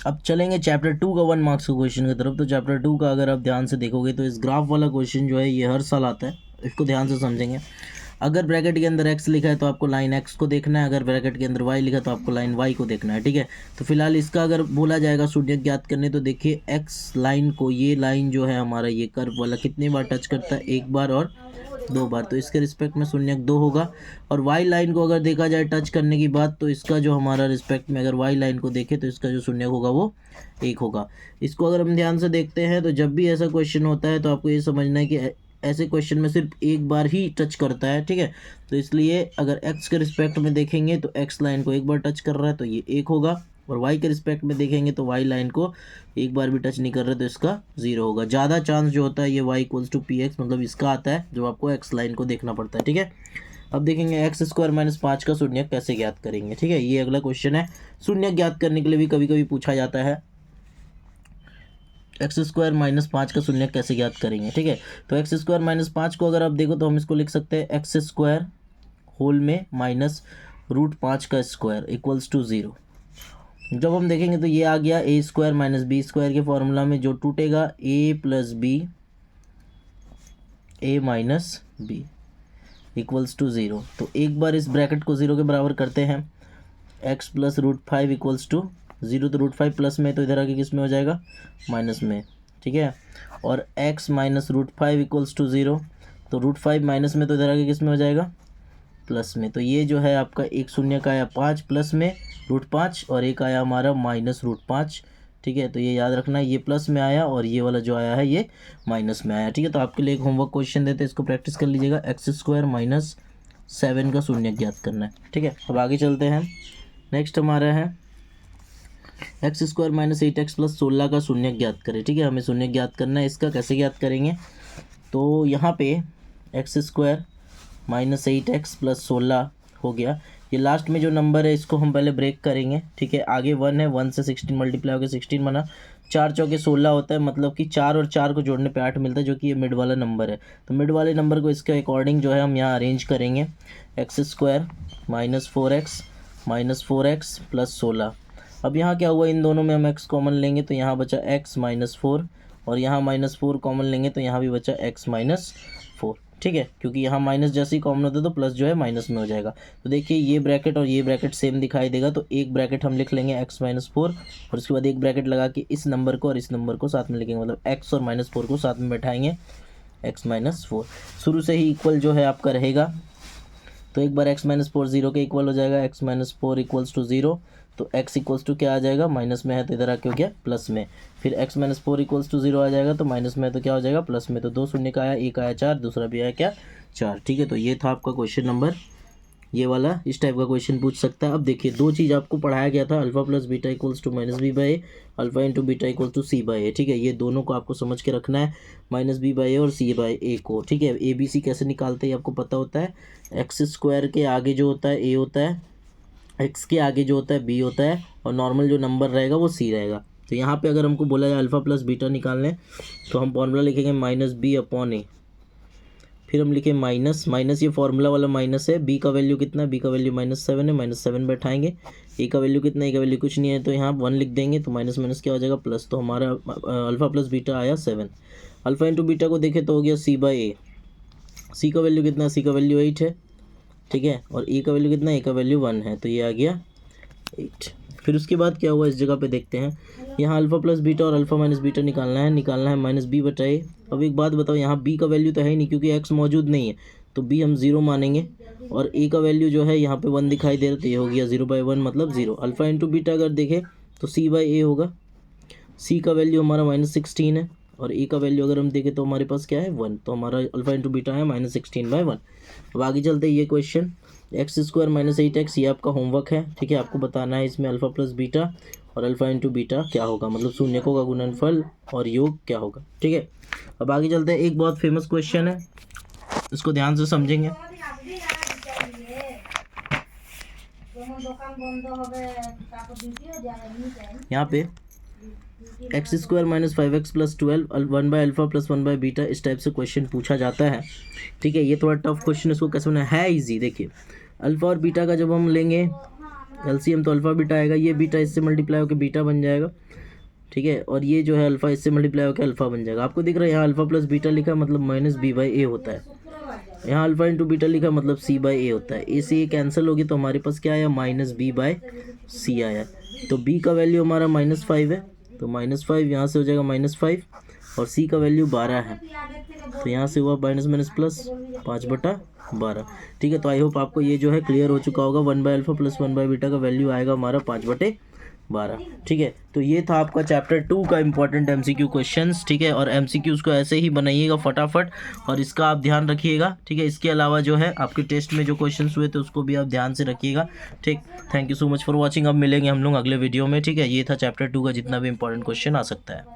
अब चलेंगे चैप्टर 2 का 1 मार्क्स का क्वेश्चन की तरफ। तो चैप्टर 2 का अगर आप ध्यान से देखोगे तो इस ग्राफ वाला क्वेश्चन जो है ये हर साल आता है, इसको ध्यान से समझेंगे। अगर ब्रैकेट के अंदर x लिखा है तो आपको लाइन x को देखना है, अगर ब्रैकेट के अंदर y लिखा है तो आपको लाइन y को देखना है, ठीक है। तो फिलहाल इसका अगर बोला जाएगा शून्य ज्ञात करने, तो देखिए x लाइन को, ये लाइन जो है हमारा ये कर्व वाला कितनी बार टच करता है, एक बार और दो बार, तो इसके रिस्पेक्ट में शून्य 2 होगा। और y लाइन को अगर देखा जाए टच करने की बात, तो इसका जो हमारा रिस्पेक्ट में अगर y लाइन को देखें तो इसका जो शून्य होगा वो 1 होगा। इसको अगर हम ध्यान से देखते हैं तो जब भी ऐसा क्वेश्चन होता है तो आपको ये समझना है कि ऐसे क्वेश्चन में सिर्फ एक बार ही टच करता है, ठीक है। तो इसलिए अगर x के रिस्पेक्ट में देखेंगे तो x लाइन को एक बार टच कर रहा है तो ये 1 होगा, और y के रिस्पेक्ट में देखेंगे तो y लाइन को एक बार भी टच नहीं कर रहे तो इसका 0 होगा। ज़्यादा चांस जो होता है ये y = px, मतलब इसका आता है जो आपको x लाइन को देखना पड़ता है, ठीक है। अब देखेंगे x² - 5 का शून्य कैसे ज्ञात करेंगे, ठीक है। ये अगला क्वेश्चन है। शून्य ज्ञात करने के लिए भी कभी कभी पूछा जाता है x² - 5 का शून्य कैसे ज्ञात करेंगे, ठीक है। तो x² - 5 को अगर आप देखो तो हम इसको लिख सकते हैं x² होल में -√5 का स्क्वायर = 0। जब हम देखेंगे तो ये आ गया a² - b² के फॉर्मूला में, जो टूटेगा a + b a - b = 0। तो एक बार इस ब्रैकेट को 0 के बराबर करते हैं, x + √5 = 0, तो √5 प्लस में तो इधर आके किस में हो जाएगा, माइनस में, ठीक है। और x - √5 = 0, तो √5 माइनस में तो इधर आके किस में हो जाएगा, प्लस में। तो ये जो है आपका एक शून्य का आया 5 प्लस में √5, और एक आया हमारा -√5, ठीक है। तो ये याद रखना, ये प्लस में आया और ये वाला जो आया है ये माइनस में आया, ठीक है। तो आपके लिए एक होमवर्क क्वेश्चन देते हैं, इसको प्रैक्टिस कर लीजिएगा। x² - 7 का शून्य ज्ञात करना है, ठीक है। अब आगे चलते हैं। नेक्स्ट हमारा है x² - 8x + 16 का शून्य ज्ञात करें, ठीक है। हमें शून्य ज्ञात करना है, इसका कैसे ज्ञात करेंगे, तो यहाँ पे x² - 8x + 16 हो गया। ये लास्ट में जो नंबर है इसको हम पहले ब्रेक करेंगे, ठीक है। आगे 1 है, 1 से 16 मल्टीप्लाई होकर 16 बना, 4 चौके 16 होता है, मतलब कि 4 और 4 को जोड़ने पे 8 मिलता है, जो कि ये मिड वाला नंबर है। तो मिड वाले नंबर को इसके अकॉर्डिंग जो है हम यहाँ अरेंज करेंगे। x² - 4x - 4x + 16। अब यहाँ क्या हुआ, इन दोनों में हम x कॉमन लेंगे तो यहाँ बचा x - 4, और यहाँ -4 कॉमन लेंगे तो यहाँ भी बचा x - 4, ठीक है। क्योंकि यहाँ माइनस जैसे ही कॉमन होता है तो प्लस जो है माइनस में हो जाएगा। तो देखिए ये ब्रैकेट और ये ब्रैकेट सेम दिखाई देगा, तो एक ब्रैकेट हम लिख लेंगे x - 4, और उसके बाद एक ब्रैकेट लगा के इस नंबर को और इस नंबर को साथ में लिखेंगे, मतलब x और -4 को साथ में बैठाएंगे, x - 4 शुरू से ही इक्वल जो है आपका रहेगा। तो एक बार x - 4 0 के इक्वल हो जाएगा, x - 4 = 0, तो x = क्या आ जाएगा, माइनस में है तो इधर आके हो गया प्लस में। फिर x - 4 = 0 आ जाएगा, तो माइनस में है तो क्या हो जाएगा, प्लस में। तो 2 शून्य का आया, एक आया 4, दूसरा भी आया क्या, 4, ठीक है। तो ये था आपका क्वेश्चन नंबर, ये वाला इस टाइप का क्वेश्चन पूछ सकता है। अब देखिए दो चीज़ आपको पढ़ाया गया था, alpha + beta = -b/a, alpha × beta = c/a, ठीक है। ये दोनों को आपको समझ के रखना है, -b/a और c/a को, ठीक है। ABC कैसे निकालते हैं आपको पता होता है, x² के आगे जो होता है a होता है, x के आगे जो होता है b होता है, और नॉर्मल जो नंबर रहेगा वो c रहेगा। तो यहाँ पे अगर हमको बोला जाए अल्फा + बीटा निकालने, तो हम फॉर्मूला लिखेंगे -b/a, फिर हम लिखें माइनस, ये फार्मूला वाला माइनस है, b का वैल्यू कितना है, b का वैल्यू -7 है, -7 बैठाएंगे, a का वैल्यू कितना है, a का वैल्यू कुछ नहीं है तो यहाँ 1 लिख देंगे, तो माइनस माइनस क्या हो जाएगा, प्लस। तो हमारा अल्फा + बीटा आया 7। अल्फा × बीटा को देखें तो हो गया c/a, c का वैल्यू कितना है, c का वैल्यू 8 है, ठीक है। और a का वैल्यू कितना है, a का वैल्यू 1 है, तो ये आ गया 8। फिर उसके बाद क्या हुआ इस जगह पे देखते हैं, यहाँ अल्फा + बीटा और अल्फा - बीटा निकालना है -b/a। अब एक बात बताओ, यहाँ b का वैल्यू तो है ही नहीं क्योंकि x मौजूद नहीं है, तो b हम 0 मानेंगे, और a का वैल्यू जो है यहाँ पे 1 दिखाई दे रहा है, तो ये हो गया 0/1 मतलब 0। अल्फा × बीटा अगर देखें तो c/a होगा, c का वैल्यू हमारा -16 है, और a का वैल्यू अगर हम देखें तो हमारे पास क्या है 1, तो हमारा अल्फा × बीटा है -16/1। अब आगे चलते हैं, ये क्वेश्चन x² - 8x, ये आपका होमवर्क है, ठीक है। आपको बताना है इसमें अल्फा + बीटा और अल्फा × बीटा क्या होगा, मतलब शून्यकों का गुणनफल और योग क्या होगा, ठीक है। अब आगे चलते हैं, एक बहुत फेमस क्वेश्चन है, इसको ध्यान से समझेंगे। यहाँ पे x² - 5x + 12 1/α + 1/β इस टाइप से क्वेश्चन पूछा जाता है, ठीक है। ये थोड़ा टफ क्वेश्चन, इसको कैसे बनाना है, इजी। देखिए अल्फा और बीटा का जब हम लेंगे एलसीएम तो अल्फ़ा बीटा आएगा, ये बीटा इससे मल्टीप्लाई होकर बीटा बन जाएगा, ठीक है, और ये जो है अल्फ़ा इससे मल्टीप्लाई होकर अल्फ़ा बन जाएगा। आपको दिख रहा है यहाँ अल्फ़ा प्लस बीटा लिखा मतलब माइनस बी बाई ए होता है, यहाँ अल्फ़ा इंटू बीटा लिखा मतलब सी बाई ए होता है। ए से ये कैंसिल होगी तो हमारे पास क्या आया, माइनस बी बाई सी आया। तो बी का वैल्यू हमारा -5 है, तो -5 यहाँ से हो जाएगा -5, और सी का वैल्यू 12 है, तो यहाँ से हुआ माइनस माइनस प्लस 5/12। ठीक है, तो आई होप आपको ये जो है क्लियर हो चुका होगा। 1/अल्फ़ा प्लस 1/बीटा का वैल्यू आएगा हमारा 5/12। ठीक है, तो ये था आपका चैप्टर 2 का इंपॉर्टेंट एमसीक्यू क्वेश्चंस। ठीक है, और एमसीक्यूज़ को ऐसे ही बनाइएगा फटाफट, और इसका आप ध्यान रखिएगा। ठीक है, इसके अलावा जो है आपके टेस्ट में जो क्वेश्चंस हुए थे उसको भी आप ध्यान से रखिएगा। ठीक, thank you so much for watching. अब मिलेंगे हम लोग अगले वीडियो में। ठीक है, ये था चैप्टर 2 का जितना भी इंपॉर्टेंट क्वेश्चन आ सकता है।